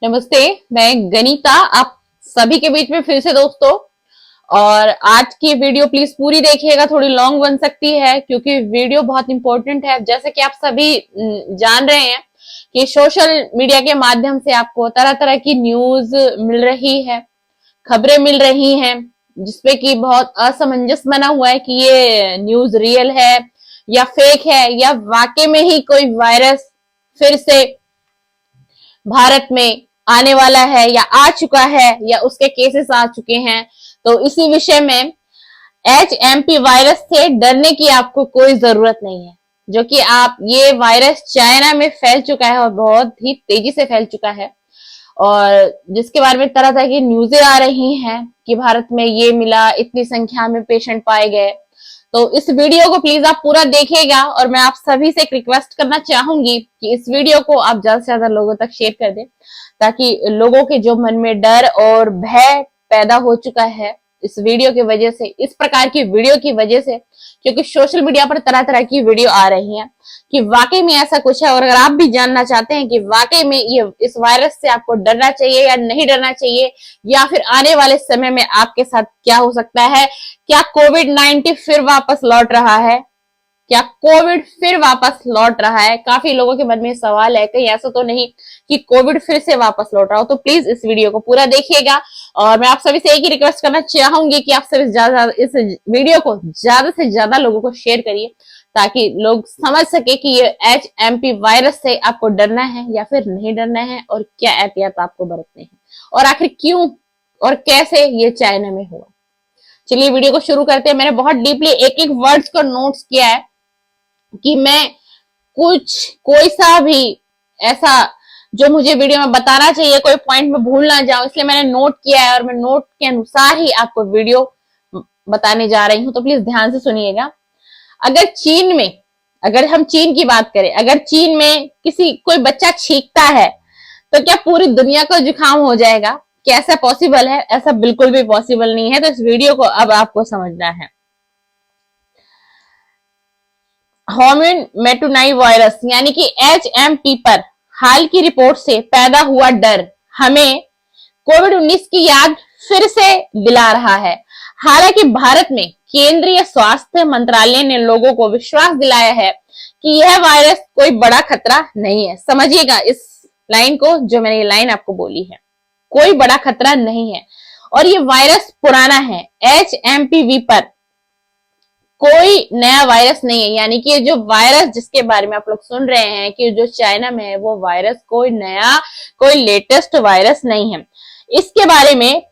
नमस्ते, मैं गनीता आप सभी के बीच में फिर से दोस्तों। और आज की वीडियो प्लीज पूरी देखिएगा, थोड़ी लॉन्ग बन सकती है क्योंकि वीडियो बहुत इंपॉर्टेंट है। जैसे कि आप सभी जान रहे हैं कि सोशल मीडिया के माध्यम से आपको तरह तरह की न्यूज मिल रही है, खबरें मिल रही हैं, जिसपे कि बहुत असमंजस बना हुआ है कि ये न्यूज रियल है या फेक है, या वाकई में ही कोई वायरस फिर से भारत में आने वाला है या आ चुका है या उसके केसेस आ चुके हैं। तो इसी विषय में HMP वायरस से डरने की आपको कोई जरूरत नहीं है, जो कि आप ये वायरस चाइना में फैल चुका है और बहुत ही तेजी से फैल चुका है, और जिसके बारे में तरह तरह की न्यूजें आ रही हैं कि भारत में ये मिला, इतनी संख्या में पेशेंट पाए गए। तो इस वीडियो को प्लीज आप पूरा देखिएगा, और मैं आप सभी से एक रिक्वेस्ट करना चाहूंगी कि इस वीडियो को आप ज्यादा से ज्यादा लोगों तक शेयर कर दें, ताकि लोगों के जो मन में डर और भय पैदा हो चुका है इस वीडियो की वजह से, इस प्रकार की वीडियो की वजह से, क्योंकि सोशल मीडिया पर तरह तरह की वीडियो आ रही हैं कि वाकई में ऐसा कुछ है। और अगर आप भी जानना चाहते हैं कि वाकई में ये इस वायरस से आपको डरना चाहिए या नहीं डरना चाहिए, या फिर आने वाले समय में आपके साथ क्या हो सकता है, क्या कोविड-19 फिर वापस लौट रहा है, क्या कोविड फिर वापस लौट रहा है, काफी लोगों के मन में सवाल है, कहीं ऐसा तो नहीं कि कोविड फिर से वापस लौट रहा हो। तो प्लीज इस वीडियो को पूरा देखिएगा, और मैं आप सभी से एक ही रिक्वेस्ट करना चाहूंगी कि आप सभी इस वीडियो को ज्यादा से ज्यादा लोगों को शेयर करिए, ताकि लोग समझ सके कि ये HMP वायरस से आपको डरना है या फिर नहीं डरना है, और क्या एहतियात आपको बरतने हैं, और आखिर क्यों और कैसे ये चाइना में हुआ। चलिए वीडियो को शुरू करते हैं। मैंने बहुत डीपली एक एक वर्ड्स को नोट्स किया है कि मैं कोई सा भी ऐसा जो मुझे वीडियो में बताना चाहिए, कोई पॉइंट में भूल ना जाऊं, इसलिए मैंने नोट किया है और मैं नोट के अनुसार ही आपको वीडियो बताने जा रही हूं। तो प्लीज ध्यान से सुनिएगा। अगर हम चीन की बात करें, अगर चीन में कोई बच्चा छींकता है तो क्या पूरी दुनिया को जुकाम हो जाएगा? क्या ऐसा पॉसिबल है? ऐसा बिल्कुल भी पॉसिबल नहीं है। तो इस वीडियो को अब आपको समझना है। ह्यूमन मेटोनाई वायरस यानी कि HMP पर हाल की रिपोर्ट से पैदा हुआ डर हमें कोविड-19 की याद फिर से दिला रहा है। हालांकि भारत में केंद्रीय स्वास्थ्य मंत्रालय ने लोगों को विश्वास दिलाया है कि यह वायरस कोई बड़ा खतरा नहीं है। समझिएगा इस लाइन को, जो मैंने ये लाइन आपको बोली है, कोई बड़ा खतरा नहीं है। और ये वायरस पुराना है। HMPV पर कोई नया वायरस नहीं है, यानी कि जो वायरस जिसके बारे में आप लोग सुन रहे हैं कि जो चाइना में है, वो वायरस कोई नया, कोई लेटेस्ट वायरस नहीं है। इसके बारे में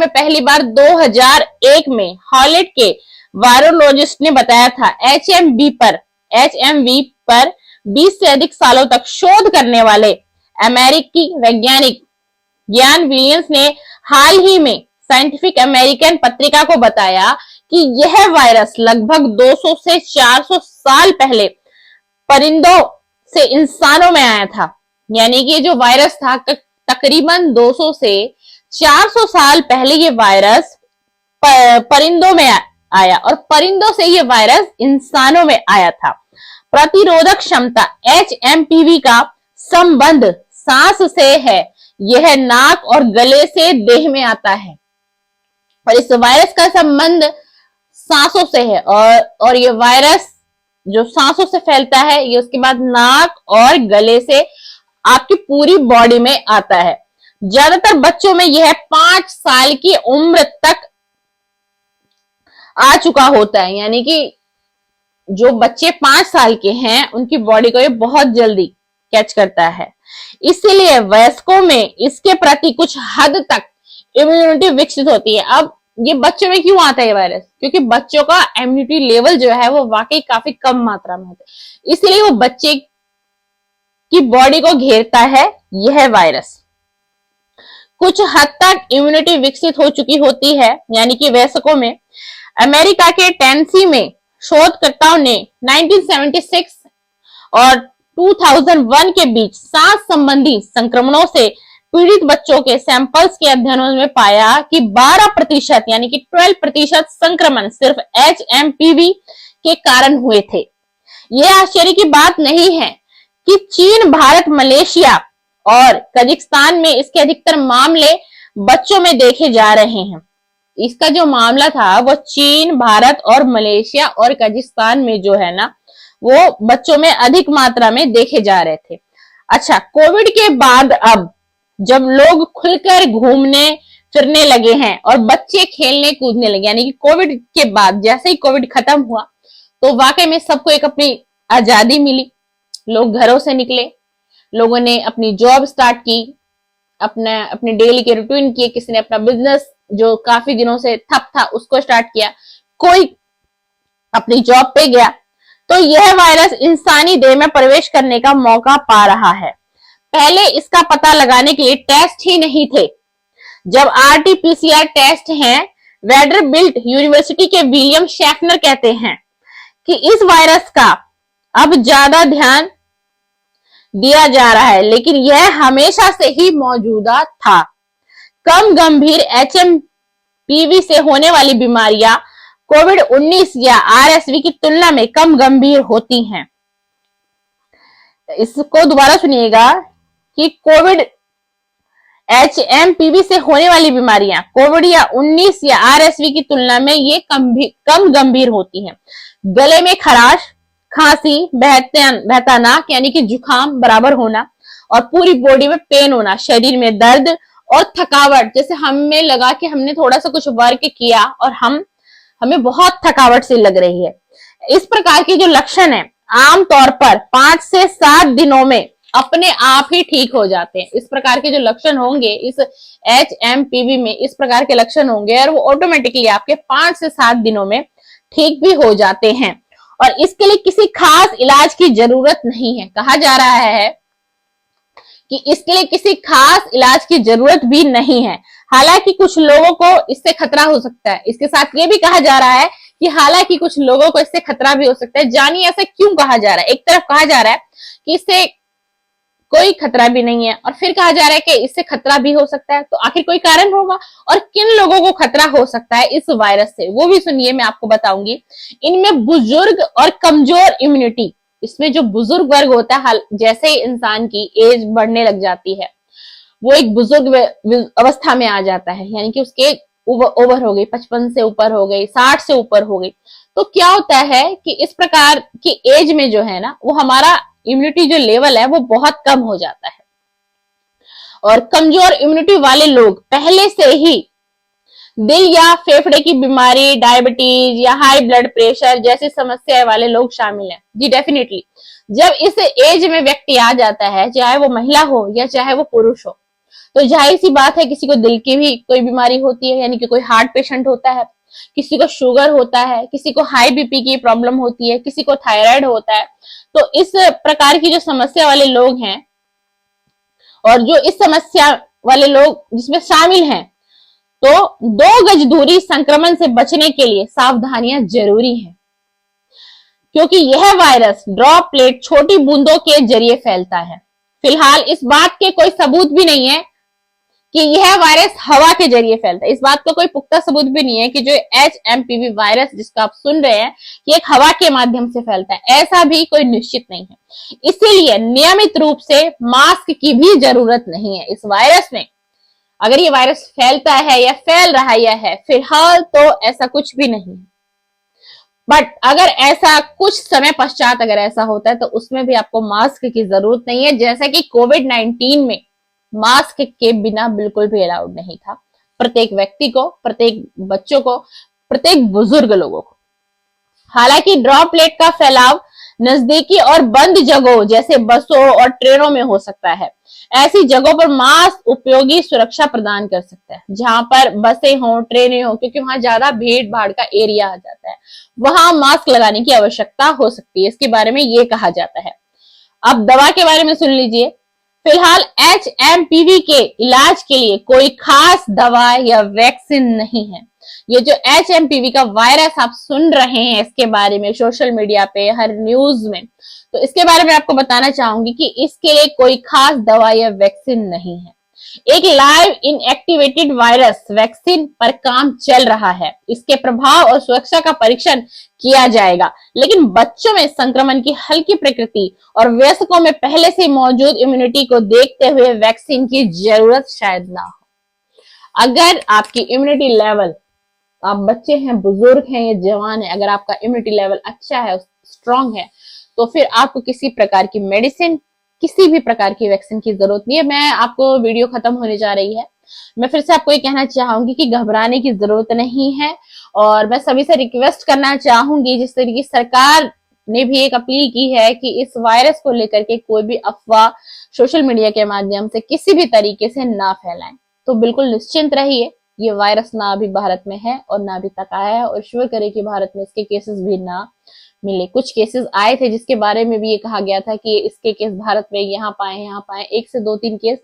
पहली बार 2001 में हॉलैंड के वायरोलॉजिस्ट ने बताया था। HMV पर 20 से अधिक सालों तक शोध करने वाले अमेरिकी वैज्ञानिक यान विलियम्स ने हाल ही में साइंटिफिक अमेरिकन पत्रिका को बताया कि यह वायरस लगभग 200 से 400 साल पहले परिंदों से इंसानों में आया था। यानी कि जो वायरस था तकरीबन 200 से 400 साल पहले ये वायरस परिंदों में आया, और परिंदों से ये वायरस इंसानों में आया था। प्रतिरोधक क्षमता HMPV का संबंध सांस से है। यह नाक और गले से देह में आता है, और इस वायरस का संबंध सांसों से है। और ये वायरस जो सांसों से फैलता है, ये उसके बाद नाक और गले से आपकी पूरी बॉडी में आता है। ज्यादातर बच्चों में यह 5 साल की उम्र तक आ चुका होता है। यानी कि जो बच्चे 5 साल के हैं उनकी बॉडी को ये बहुत जल्दी कैच करता है। इसीलिए वयस्कों में इसके प्रति कुछ हद तक इम्यूनिटी विकसित होती है। अब ये बच्चों में क्यों आता है ये वायरस? क्योंकि बच्चों का इम्यूनिटी लेवल जो है वो वाकई काफी कम मात्रा में होता है, इसलिए वो बच्चे की बॉडी को घेरता है यह वायरस। कुछ हद तक इम्यूनिटी विकसित हो चुकी होती है, यानी कि वयस्कों में। अमेरिका के टेनेसी में शोधकर्ताओं ने 1976 और 2001 के बीच सांस संबंधी संक्रमणों से पीड़ित बच्चों के सैंपल्स के अध्ययनों में पाया कि 12% यानी कि 12% संक्रमण सिर्फ HMPV के कारण हुए थे। यह आश्चर्य की बात नहीं है कि चीन, भारत, मलेशिया और कजाकिस्तान में इसके अधिकतर मामले बच्चों में देखे जा रहे हैं। इसका जो मामला था वो चीन, भारत और मलेशिया और कजाकिस्तान में जो है ना वो बच्चों में अधिक मात्रा में देखे जा रहे थे। अच्छा, कोविड के बाद अब जब लोग खुलकर घूमने फिरने लगे हैं और बच्चे खेलने कूदने लगे, यानी कि कोविड के बाद जैसे ही कोविड खत्म हुआ तो वाकई में सबको एक अपनी आजादी मिली। लोग घरों से निकले, लोगों ने अपनी जॉब स्टार्ट की, अपने डेली के रूटीन किए, किसी ने अपना बिजनेस जो काफी दिनों से ठप था उसको स्टार्ट किया, कोई अपनी जॉब पे गया। तो यह वायरस इंसानी देह में प्रवेश करने का मौका पा रहा है। पहले इसका पता लगाने के लिए टेस्ट ही नहीं थे। जब आरटी-पीसीआर टेस्ट हैं, वेंडरबिल्ट यूनिवर्सिटी के विलियम शेफनर कहते हैं कि इस वायरस का अब ज्यादा ध्यान दिया जा रहा है, लेकिन यह हमेशा से ही मौजूदा था। कम गंभीर एचएमपीवी से होने वाली बीमारियां कोविड-19 या आरएसवी की तुलना में कम गंभीर होती हैं। इसको दोबारा सुनिएगा कि कोविड एचएमपीवी से होने वाली बीमारियां कोविड या 19 या आरएसवी की तुलना में ये कम गंभीर होती हैं। गले में खराश, खांसी, बहता नाक यानी कि जुकाम बराबर होना और पूरी बॉडी में पेन होना, शरीर में दर्द और थकावट, जैसे हमें लगा कि हमने थोड़ा सा कुछ वर्क किया और हमें बहुत थकावट सी लग रही है। इस प्रकार के जो लक्षण है आमतौर पर 5 से 7 दिनों में अपने आप ही ठीक हो जाते हैं। इस प्रकार के जो लक्षण होंगे इस एचएमपीवी में, इस प्रकार के लक्षण होंगे और वो ऑटोमेटिकली आपके 5 से 7 दिनों में ठीक भी हो जाते हैं और इसके लिए किसी खास इलाज की जरूरत नहीं है। कहा जा रहा है कि इसके लिए किसी खास इलाज की जरूरत भी नहीं है। हालांकि कुछ लोगों को इससे खतरा हो सकता है। इसके साथ ये भी कहा जा रहा है कि हालांकि कुछ लोगों को इससे खतरा भी हो सकता है। जानिए ऐसा क्यों कहा जा रहा है। एक तरफ कहा जा रहा है कि इससे कोई खतरा भी नहीं है और फिर कहा जा रहा है कि इससे खतरा भी हो सकता है। तो आखिर कोई कारण होगा और किन लोगों को खतरा हो सकता है इस वायरस से, वो भी सुनिए, मैं आपको बताऊंगी। इनमें बुजुर्ग और कमजोर इम्यूनिटी, इसमें जो बुजुर्ग वर्ग होता है, जैसे ही इंसान की एज बढ़ने लग जाती है वो एक बुजुर्ग अवस्था में आ जाता है, यानी कि उसके ओवर हो गई, 55 से ऊपर हो गई, 60 से ऊपर हो गई। तो क्या होता है कि इस प्रकार की एज में जो है ना वो हमारा इम्यूनिटी जो लेवल है वो बहुत कम हो जाता है और कमजोर इम्यूनिटी वाले लोग पहले से ही दिल या फेफड़े की बीमारी, डायबिटीज या हाई ब्लड प्रेशर जैसी समस्याएं वाले लोग शामिल हैं। जी डेफिनेटली, जब इस एज में व्यक्ति आ जाता है, चाहे वो महिला हो या चाहे वो पुरुष हो, तो जाहिर सी बात है किसी को दिल की भी कोई बीमारी होती है, यानी कि कोई हार्ट पेशेंट होता है, किसी को शुगर होता है, किसी को हाई बीपी की प्रॉब्लम होती है, किसी को थायराइड होता है। तो इस प्रकार की जो समस्या वाले लोग हैं और जो इस समस्या वाले लोग जिसमें शामिल हैं, तो 2 गज दूरी संक्रमण से बचने के लिए सावधानियां जरूरी हैं, क्योंकि यह वायरस ड्रॉपलेट छोटी बूंदों के जरिए फैलता है। फिलहाल इस बात के कोई सबूत भी नहीं है कि यह वायरस हवा के जरिए फैलता है। इस बात का कोई पुख्ता सबूत भी नहीं है कि जो एचएमपीवी वायरस जिसका आप सुन रहे हैं कि एक हवा के माध्यम से फैलता है, ऐसा भी कोई निश्चित नहीं है। इसीलिए नियमित रूप से मास्क की भी जरूरत नहीं है इस वायरस में। अगर ये वायरस फैलता है या फैल रहा है, फिलहाल तो ऐसा कुछ भी नहीं है, बट अगर ऐसा कुछ समय पश्चात अगर ऐसा होता है तो उसमें भी आपको मास्क की जरूरत नहीं है। जैसा कि कोविड-19 में मास्क के बिना बिल्कुल भी अलाउड नहीं था, प्रत्येक व्यक्ति को, प्रत्येक बच्चों को, प्रत्येक बुजुर्ग लोगों को। हालांकि ड्रॉपलेट का फैलाव नजदीकी और बंद जगहों जैसे बसों और ट्रेनों में हो सकता है। ऐसी जगहों पर मास्क उपयोगी सुरक्षा प्रदान कर सकता है। जहां पर बसें हो, ट्रेनें हो, क्योंकि वहां ज्यादा भीड़ भाड़ का एरिया आ जाता है, वहां मास्क लगाने की आवश्यकता हो सकती है। इसके बारे में ये कहा जाता है। अब दवा के बारे में सुन लीजिए। फिलहाल एचएमपीवी के इलाज के लिए कोई खास दवा या वैक्सीन नहीं है। ये जो एचएमपीवी का वायरस आप सुन रहे हैं इसके बारे में सोशल मीडिया पे, हर न्यूज में, तो इसके बारे में आपको बताना चाहूंगी कि इसके लिए कोई खास दवा या वैक्सीन नहीं है। एक लाइव इनएक्टिवेटेड वायरस वैक्सीन पर काम चल रहा है। इसके प्रभाव और सुरक्षा का परीक्षण किया जाएगा, लेकिन बच्चों में संक्रमण की हल्की प्रकृति और वयस्कों में पहले से मौजूद इम्यूनिटी को देखते हुए वैक्सीन की जरूरत शायद ना हो। अगर आपकी इम्यूनिटी लेवल, आप बच्चे हैं, बुजुर्ग हैं या जवान है, अगर आपका इम्यूनिटी लेवल अच्छा है, स्ट्रांग है, तो फिर आपको किसी प्रकार की मेडिसिन, किसी भी प्रकार की वैक्सीन की जरूरत नहीं है। मैं आपको, वीडियो खत्म होने जा रही है, मैं फिर से आपको ये कहना चाहूंगी कि घबराने की जरूरत नहीं है। और मैं सभी से रिक्वेस्ट करना चाहूंगी, जिस तरीके सरकार ने भी एक अपील की है कि इस वायरस को लेकर के कोई भी अफवाह सोशल मीडिया के माध्यम से किसी भी तरीके से ना फैलाएं, तो बिल्कुल निश्चिंत रहिए। ये वायरस ना अभी भारत में है और ना अभी तक आया है, और ईश्वर करे कि भारत में इसके केसेस भी ना मिले। कुछ केसेस आए थे जिसके बारे में भी ये कहा गया था कि इसके केस भारत में यहाँ पाए, 1 से 2-3 केस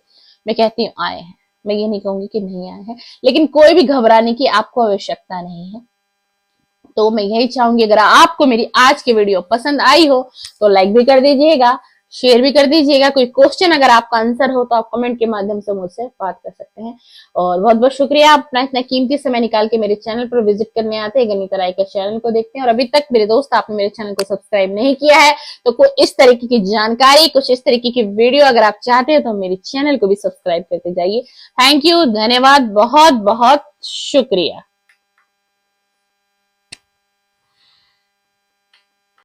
मैं कहती हूँ आए हैं, मैं ये नहीं कहूंगी कि नहीं आए हैं, लेकिन कोई भी घबराने की आपको आवश्यकता नहीं है। तो मैं यही चाहूंगी, अगर आपको मेरी आज की वीडियो पसंद आई हो तो लाइक भी कर दीजिएगा, शेयर भी कर दीजिएगा। कोई क्वेश्चन अगर आपका आंसर हो तो आप कमेंट के माध्यम से मुझसे बात कर सकते हैं। और बहुत बहुत शुक्रिया, आप अपना इतना कीमती समय निकाल के मेरे चैनल पर विजिट करने आते हैं, गनीता राय के चैनल को देखते हैं। और अभी तक मेरे दोस्त आपने मेरे चैनल को सब्सक्राइब नहीं किया है तो कोई इस तरीके की जानकारी, कुछ इस तरीके की वीडियो अगर आप चाहते हो तो मेरे चैनल को भी सब्सक्राइब करते जाइए। थैंक यू, धन्यवाद, बहुत बहुत शुक्रिया।